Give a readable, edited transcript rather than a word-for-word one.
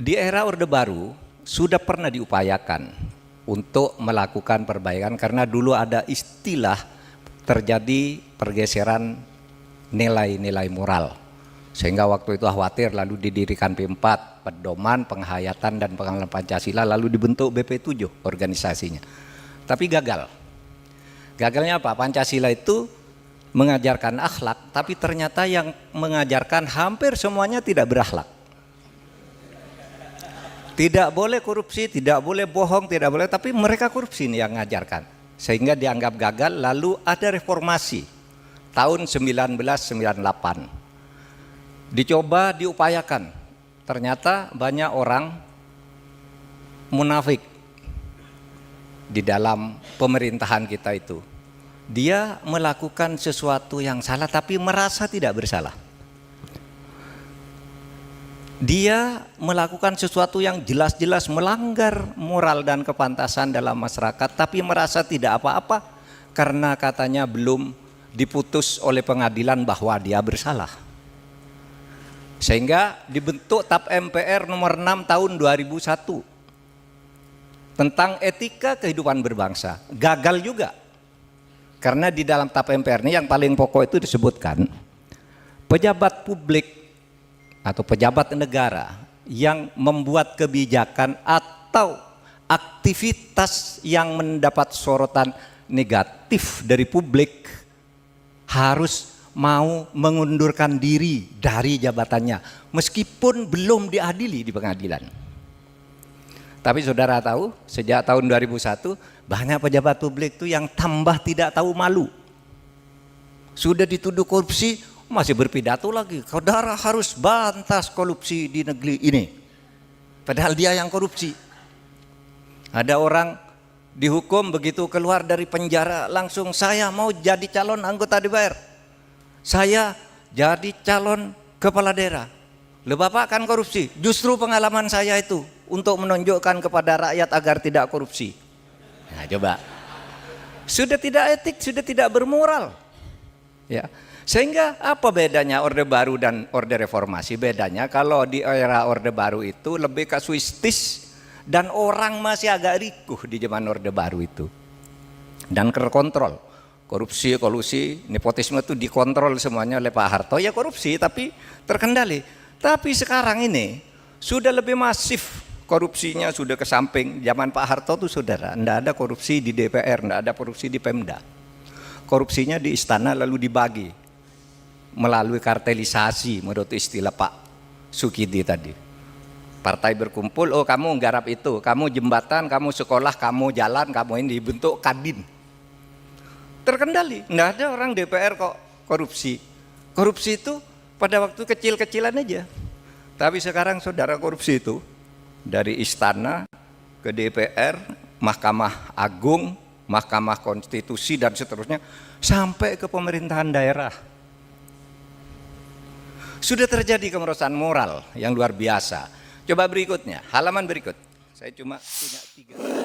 Di era Orde Baru sudah pernah diupayakan untuk melakukan perbaikan karena dulu ada istilah terjadi pergeseran nilai-nilai moral. Sehingga waktu itu khawatir lalu didirikan P4, Pedoman, Penghayatan dan Pengenalan Pancasila, lalu dibentuk BP7 organisasinya. Tapi gagal. Gagalnya apa? Pancasila itu mengajarkan akhlak, tapi ternyata yang mengajarkan hampir semuanya tidak berakhlak. Tidak boleh korupsi, tidak boleh bohong, tidak boleh, tapi mereka korupsi ini yang mengajarkan. Sehingga dianggap gagal, lalu ada reformasi tahun 1998. Dicoba, diupayakan. Ternyata banyak orang munafik di dalam pemerintahan kita itu. Dia melakukan sesuatu yang salah tapi merasa tidak bersalah. Dia melakukan sesuatu yang jelas-jelas melanggar moral dan kepantasan dalam masyarakat tapi merasa tidak apa-apa karena katanya belum diputus oleh pengadilan bahwa dia bersalah. Sehingga dibentuk TAP MPR nomor 6 tahun 2001 tentang etika kehidupan berbangsa. Gagal juga. Karena di dalam TAP MPR ini yang paling pokok itu disebutkan pejabat publik atau pejabat negara yang membuat kebijakan atau aktivitas yang mendapat sorotan negatif dari publik harus mau mengundurkan diri dari jabatannya meskipun belum diadili di pengadilan. Tapi saudara tahu sejak tahun 2001 banyak pejabat publik itu yang tambah tidak tahu malu. Sudah dituduh korupsi masih berpidato lagi, saudara harus bantas korupsi di negeri ini. Padahal dia yang korupsi. Ada orang dihukum begitu keluar dari penjara langsung saya mau jadi calon anggota DPR. Saya jadi calon kepala daerah. Loh Bapak kan korupsi. Justru pengalaman saya itu untuk menunjukkan kepada rakyat agar tidak korupsi. Nah coba. Sudah tidak etik, sudah tidak bermoral. Ya. Sehingga apa bedanya Orde Baru dan Orde Reformasi? Bedanya kalau di era Orde Baru itu lebih kasuistis dan orang masih agak rikuh di zaman Orde Baru itu. Dan terkontrol. Korupsi, kolusi, nepotisme itu dikontrol semuanya oleh Pak Harto. Ya korupsi tapi terkendali. Tapi sekarang ini sudah lebih masif korupsinya, sudah ke samping. Zaman Pak Harto itu saudara, enggak ada korupsi di DPR, enggak ada korupsi di Pemda. Korupsinya di istana lalu dibagi melalui kartelisasi menurut istilah Pak Sukidi tadi. Partai berkumpul, oh kamu nggarap itu, kamu jembatan, kamu sekolah, kamu jalan, kamu ini dibentuk Kadin. Terkendali, enggak ada orang DPR kok korupsi. Korupsi itu pada waktu kecil-kecilan aja. Tapi sekarang saudara korupsi itu dari istana ke DPR, Mahkamah Agung, Mahkamah Konstitusi dan seterusnya sampai ke pemerintahan daerah. Sudah terjadi kemerosotan moral yang luar biasa. Coba berikutnya, halaman berikut. Saya cuma punya 3.